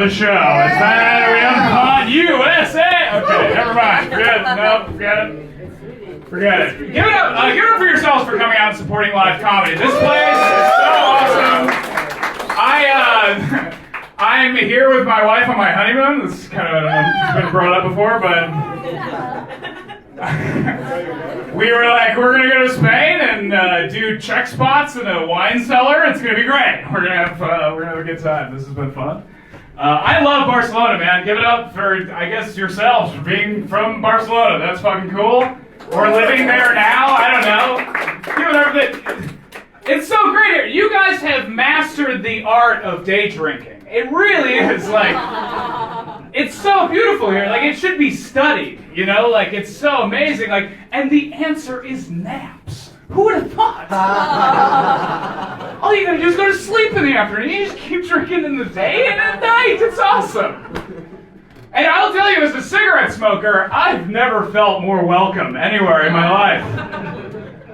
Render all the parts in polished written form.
the show. Is that USA? Okay, never mind. Forget it. Give it up for yourselves for coming out and supporting live comedy. This place is so awesome. I'm here with my wife on my honeymoon. This is kind of been brought up before, but we were like, we're gonna go to Spain and do check spots in a wine cellar. It's gonna be great. We're gonna have a good time. This has been fun. I love Barcelona, man. Give it up for, I guess, yourselves for being from Barcelona. That's fucking cool. Or living there now. I don't know. It's so great here. You guys have mastered the art of day drinking. It really is like, it's so beautiful here. Like, it should be studied, you know? Like, it's so amazing. Like, and the answer is naps. Who would have thought? All you gotta do is go to sleep in the afternoon. You just keep drinking in the day and at night. It's awesome. And I'll tell you, as a cigarette smoker, I've never felt more welcome anywhere in my life.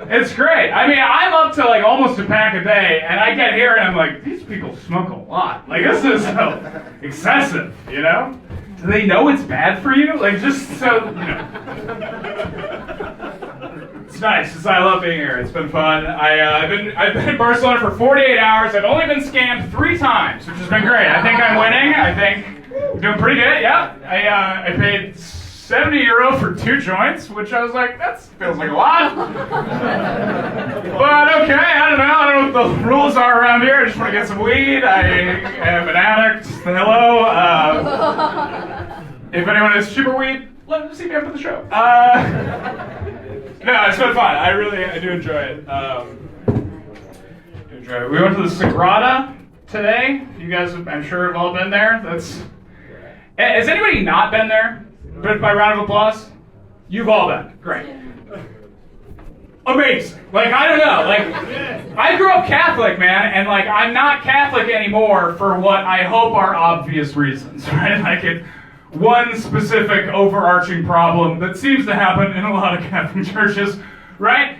It's great. I mean, I'm up to like almost a pack a day, and I get here and I'm like, these people smoke a lot. Like, this is so excessive, you know? Do they know it's bad for you? Like, just so, you know. It's nice. I love being here. It's been fun. I've been in Barcelona for 48 hours. I've only been scammed 3 times, which has been great. I think I'm winning. I think I'm doing pretty good. Yeah. I paid €70 for 2 joints, which I was like, that feels like a lot. But okay, I don't know what the rules are around here. I just want to get some weed. I am an addict. Hello. If anyone has cheaper weed, let them see me after the show. No, it's been fun. I do enjoy it. We went to the Sagrada today. You guys, I'm sure, have all been there. Has anybody not been there? By round of applause? You've all been. Great. Amazing. Like, I don't know. Like, I grew up Catholic, man, and like, I'm not Catholic anymore for what I hope are obvious reasons, right? Like, one specific overarching problem that seems to happen in a lot of Catholic churches, right?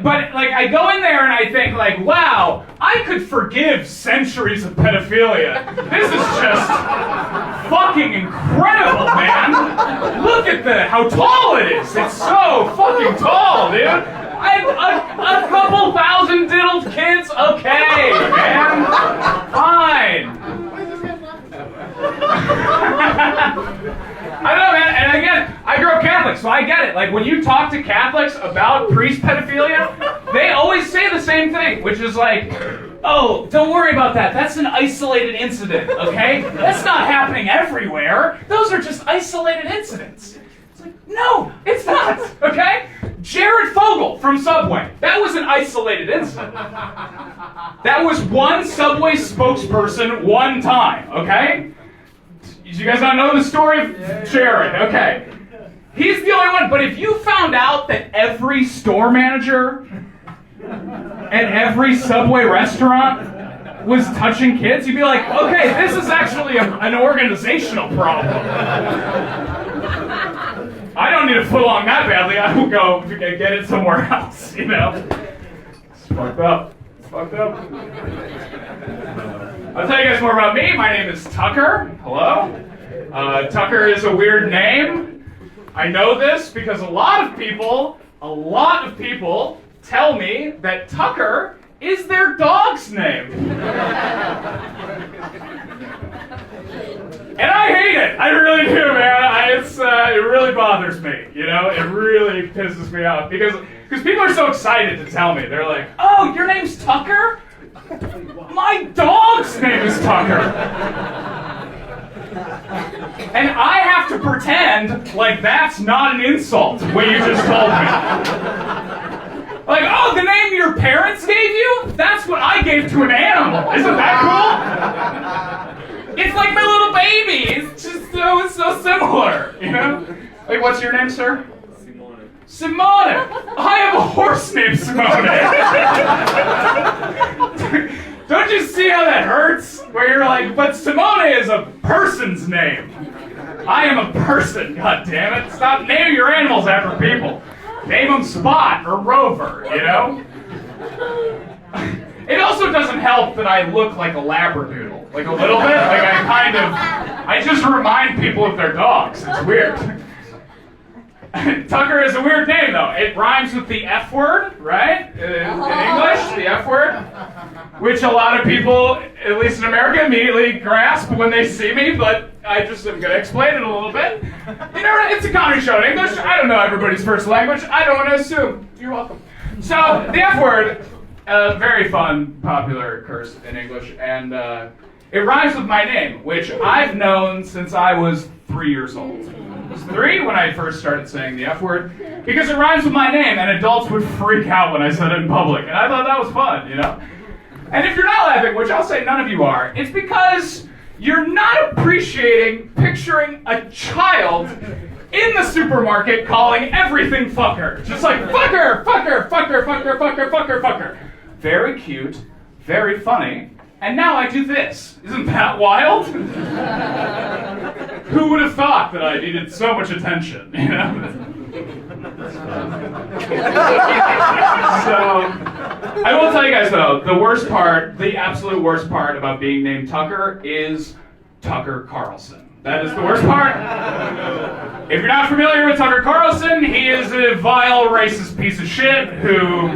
But like, I go in there and I think like, wow, I could forgive centuries of pedophilia. This is just fucking incredible, man. Look at how tall it is. It's so fucking tall, dude. A couple thousand diddled kids, okay, man. Fine. I don't know, man, and again, I grew up Catholic, so I get it. Like, when you talk to Catholics about priest pedophilia, they always say the same thing, which is like, oh, don't worry about that. That's an isolated incident, okay? That's not happening everywhere. Those are just isolated incidents. It's like, no, it's not, okay? Jared Fogle from Subway. That was an isolated incident. That was one Subway spokesperson one time, okay? You guys not know the story of Jared? Okay. He's the only one, but if you found out that every store manager at every Subway restaurant was touching kids, you'd be like, okay, this is actually an organizational problem. I don't need a foot long that badly. I will go get it somewhere else, you know? It's fucked up. It's fucked up. I'll tell you guys more about me. My name is Tucker. Hello. Tucker is a weird name. I know this because a lot of people tell me that Tucker is their dog's name. And I hate it. I really do, man. It really bothers me. You know, it really pisses me off because people are so excited to tell me. They're like, "Oh, your name's Tucker? My dog's name is Tucker." And I have to pretend like that's not an insult, what you just told me. Like, oh, the name your parents gave you? That's what I gave to an animal. Isn't that cool? It's like my little baby. It's just so similar, you know? Like, what's your name, sir? Simone. I have a horse named Simone. Don't you see how that hurts? Where you're like, but Simone is a person's name. I am a person, god damn it. Stop naming your animals after people. Name them Spot or Rover, you know? It also doesn't help that I look like a labradoodle, like a little bit. Like I just remind people of their dogs. It's weird. Tucker is a weird name, though. It rhymes with the F word, right? In English, the F word, which a lot of people, at least in America, immediately grasp when they see me, but I just am going to explain it a little bit. You know, it's a comedy show in English. I don't know everybody's first language. I don't want to assume. You're welcome. So, the F word, very fun, popular curse in English, and it rhymes with my name, which I've known since I was 3 years old. I was 3 when I first started saying the F word, because it rhymes with my name, and adults would freak out when I said it in public, and I thought that was fun, you know? And if you're not laughing, which I'll say none of you are, it's because you're not appreciating picturing a child in the supermarket calling everything fucker. Just like, fucker, fucker, fucker, fucker, fucker, fucker, fucker. Very cute, very funny, and now I do this. Isn't that wild? Who would have thought that I needed so much attention, you know? So, I will tell you guys though, the worst part, the absolute worst part about being named Tucker is Tucker Carlson. That is the worst part. If you're not familiar with Tucker Carlson, he is a vile, racist piece of shit who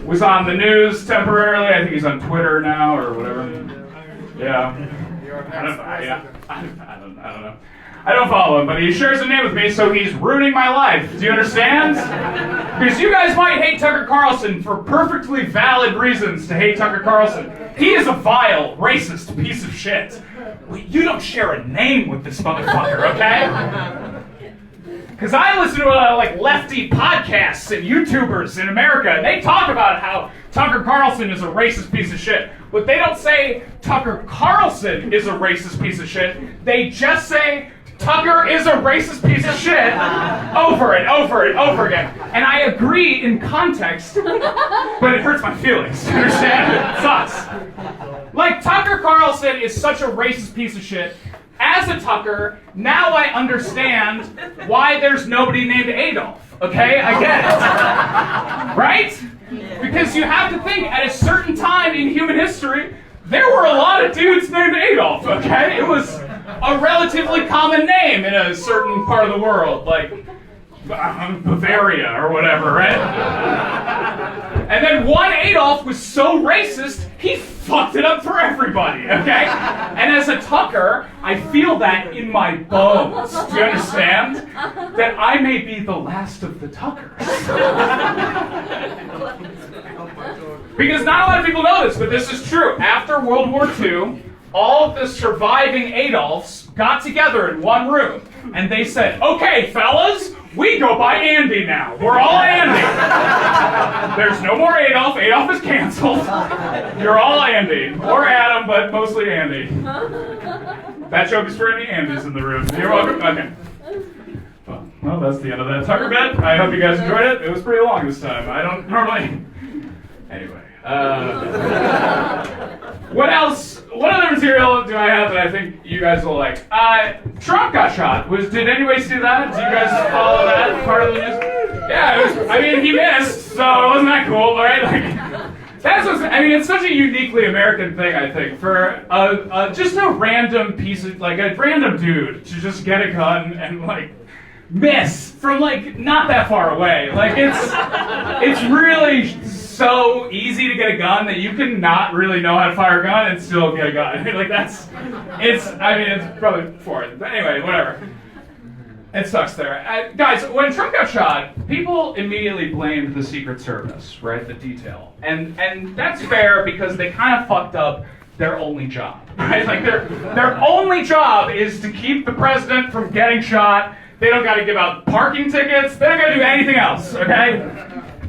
was on the news temporarily. I think he's on Twitter now or whatever. Yeah. I don't know. I don't follow him, but he shares a name with me, so he's ruining my life. Do you understand? Because you guys might hate Tucker Carlson for perfectly valid reasons to hate Tucker Carlson. He is a vile, racist piece of shit. You don't share a name with this motherfucker, okay? Because I listen to like lefty podcasts and YouTubers in America, and they talk about how Tucker Carlson is a racist piece of shit. But they don't say Tucker Carlson is a racist piece of shit. They just say Tucker is a racist piece of shit over and over and over again. And I agree in context, but it hurts my feelings. You understand? It sucks. Like, Tucker Carlson is such a racist piece of shit. As a Tucker, now I understand why there's nobody named Adolf. Okay? I get it. Right? Because you have to think, at a certain time in human history, there were a lot of dudes named Adolf, okay? It was a relatively common name in a certain part of the world, like Bavaria or whatever, right? And then one Adolf was so racist, he fucked it up for everybody, okay? And as a Tucker, I feel that in my bones. Do you understand? That I may be the last of the Tuckers. Because not a lot of people know this, but this is true. After World War II, all of the surviving Adolfs got together in one room, and they said, okay, fellas, we go by Andy now. We're all Andy. There's no more Adolf. Adolf is canceled. You're all Andy. Or Adam, but mostly Andy. That joke is for any Andys in the room. You're welcome. Okay. Well, that's the end of that Tucker bit. I hope you guys enjoyed it. It was pretty long this time. I don't normally... Anyway. What else? What other material do I have that I think you guys will like? Trump got shot. Did anybody see that? Did you guys follow that part of the news? Yeah, he missed, so it wasn't that cool, right? It's such a uniquely American thing, I think, for just a random piece of, like, a random dude to just get a gun and, like, miss from, like, not that far away. Like, it's really so easy to get a gun that you can not really know how to fire a gun and still get a gun. Like, it's probably foreign. But anyway, whatever. It sucks there. Guys, when Trump got shot, people immediately blamed the Secret Service, right? The detail. And that's fair because they kind of fucked up their only job, right? Like, their only job is to keep the president from getting shot. They don't got to give out parking tickets. They don't got to do anything else, okay?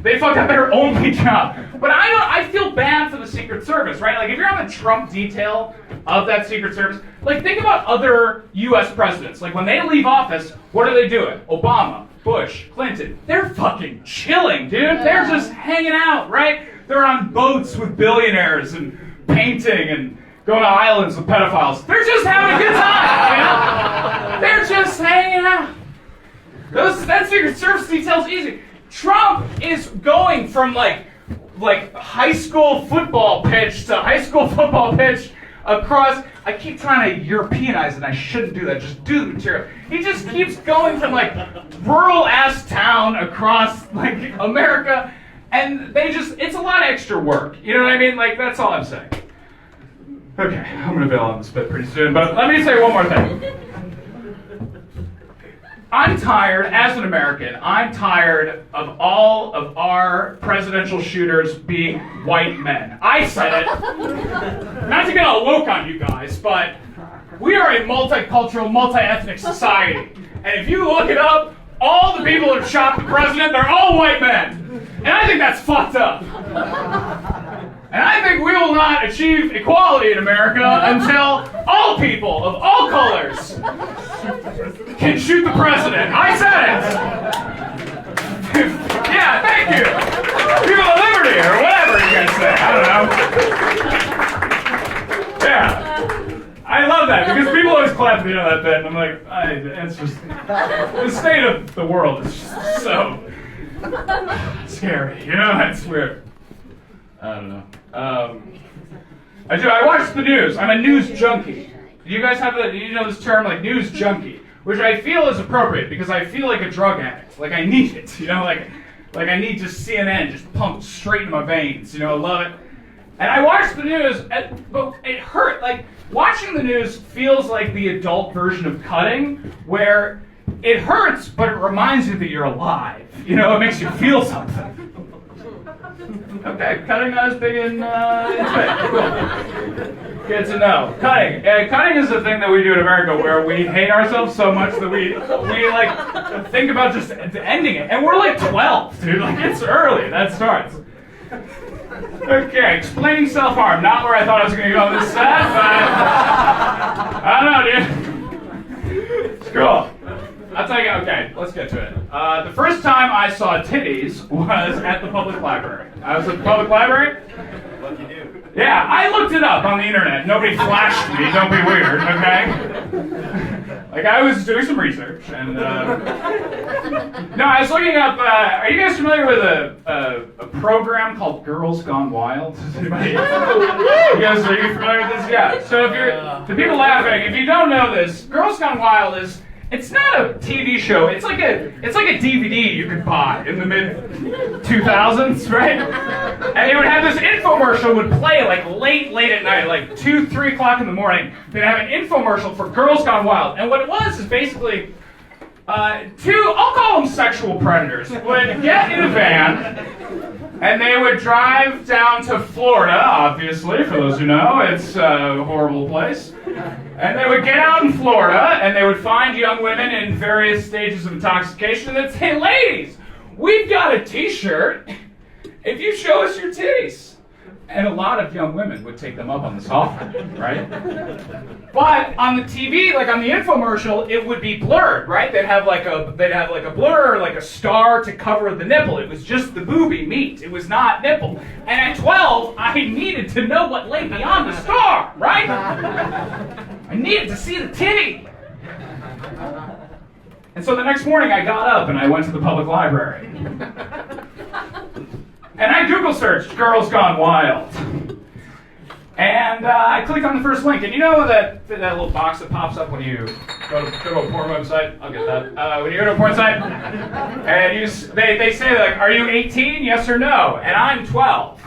They fucked up their only job. But I feel bad for the Secret Service, right? Like, if you're on the Trump detail of that Secret Service, like, think about other U.S. presidents. Like, when they leave office, what are they doing? Obama, Bush, Clinton. They're fucking chilling, dude. They're just hanging out, right? They're on boats with billionaires and painting and going to islands with pedophiles. They're just having a good time, you know? They're just hanging out. That Secret Service detail's easy. Trump is going from, like, like high school football pitch to high school football pitch across. I keep trying to Europeanize it, and I shouldn't do that. Just do the material. He just keeps going from like rural ass town across like America, and it's a lot of extra work. You know what I mean? Like, that's all I'm saying. Okay, I'm gonna bail on this bit pretty soon, but let me say one more thing. I'm tired, as an American, I'm tired of all of our presidential shooters being white men. I said it. Not to get all woke on you guys, but we are a multicultural, multi-ethnic society. And if you look it up, all the people that have shot the president, they're all white men. And I think that's fucked up. And I think we will not achieve equality in America until all people of all colors can shoot the president. I said it. Yeah, thank you. People of liberty, or whatever you guys say. I don't know. Yeah. I love that, because people always clap at the end of that bit, and I'm like, it's just, the state of the world is just so scary. You know, it's weird. I don't know. I watch the news. I'm a news junkie. Do you guys have this term, like news junkie? Which I feel is appropriate, because I feel like a drug addict. Like I need it, you know, like I need just CNN just pumped straight into my veins, you know, I love it. And I watch the news, but it hurt. Like, watching the news feels like the adult version of cutting, where it hurts, but it reminds you that you're alive. You know, it makes you feel something. Okay, cutting not as big in cool. Good to know. Cutting. Cutting is the thing that we do in America where we hate ourselves so much that we like think about just ending it. And we're like 12, dude. Like, it's early. That starts. Okay, explaining self-harm. Not where I thought I was going to go with this set, but I don't know, dude. It's cool. I'll tell you, okay, let's get to it. The first time I saw titties was at the public library. I was at the public library. Lucky you. Yeah, I looked it up on the internet. Nobody flashed me, don't be weird, okay? Like, I was doing some research, and, no, I was looking up, are you guys familiar with a program called Girls Gone Wild? Anybody? Are you familiar with this? Yeah, so if you're, the people laughing, if you don't know this, Girls Gone Wild is, it's not a TV show. It's like a DVD you could buy in the mid-2000s, right? And they would have this infomercial would play like late at night, like 2, 3 o'clock in the morning. They'd have an infomercial for Girls Gone Wild, and what it was is basically two, I'll call them sexual predators, would get in a van. And they would drive down to Florida, obviously, for those who know, it's a horrible place. And they would get out in Florida, and they would find young women in various stages of intoxication, and they'd say, ladies, we've got a t-shirt if you show us your titties. And a lot of young women would take them up on this offer, right? But on the TV, like on the infomercial, it would be blurred, right? They'd have like a blur, like a star to cover the nipple. It was just the boobie meat. It was not nipple. And at 12, I needed to know what lay beyond the star, right? I needed to see the titty. And so the next morning, I got up and I went to the public library. And I Google searched Girls Gone Wild. And I clicked on the first link. And you know that little box that pops up when you go to a porn website? I'll get that. When you go to a porn site, and they say, like, are you 18? Yes or no? And I'm 12.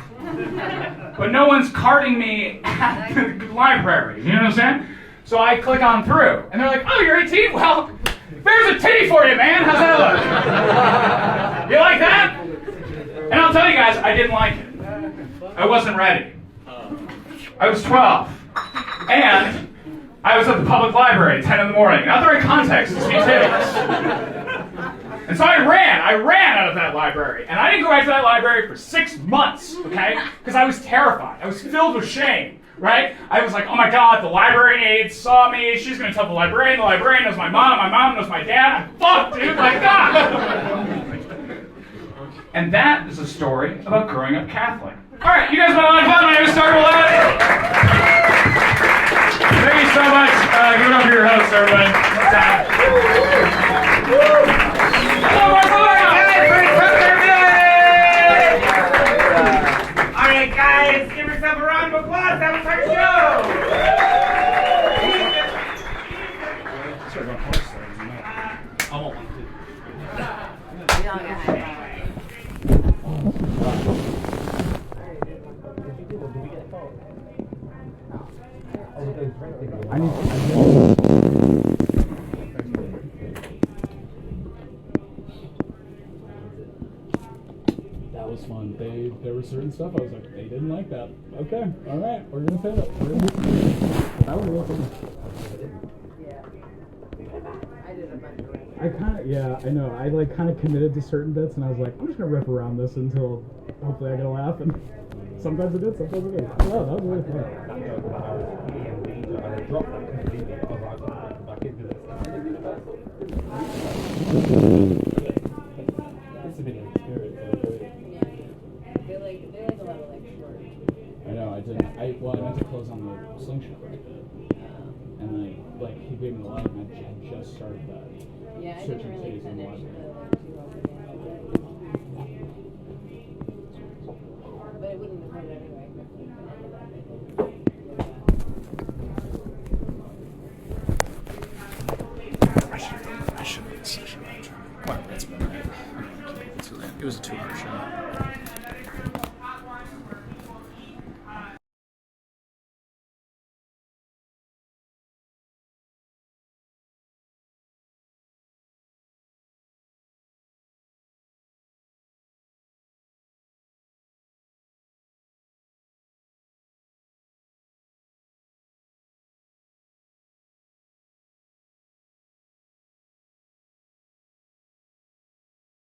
But no one's carding me at the library. You know what I'm saying? So I click on through. And they're like, oh, you're 18? Well, there's a titty for you, man. How's that look? You like that? And I'll tell you guys, I didn't like it. I wasn't ready. I was 12. And I was at the public library at 10 in the morning. Not the right context to see titties. And so I ran out of that library. And I didn't go back to that library for 6 months, okay? Because I was terrified. I was filled with shame, right? I was like, oh my God, the library aide saw me. She's gonna tell the librarian knows my mom knows my dad. I'm fucked, dude, like that. And that is a story about growing up Catholic. All right, you guys want a lot of fun? My name is Tucker Millett. Thank you so much. Give it up for your host, everybody. Hello, Barcelona! Hey, have a round of applause. That was our show. I won't want to. That was fun. There were certain stuff I was like, they didn't like that. Okay, all right, we're gonna say that. That was real fun. I I know. I like kind of committed to certain bits, and I was like, I'm just gonna rip around this until hopefully I get a laugh. And sometimes it did, sometimes it didn't. Oh, that was really fun. It's a bit of experience. They like a lot of like short. I know. I didn't. I meant to close on the slingshot, and like he gave me the line, and I had just started that. Yeah, I didn't really finish the like 2 but it wouldn't have hurt anyway. I should have. Well, it's been. It was a 2-hour show.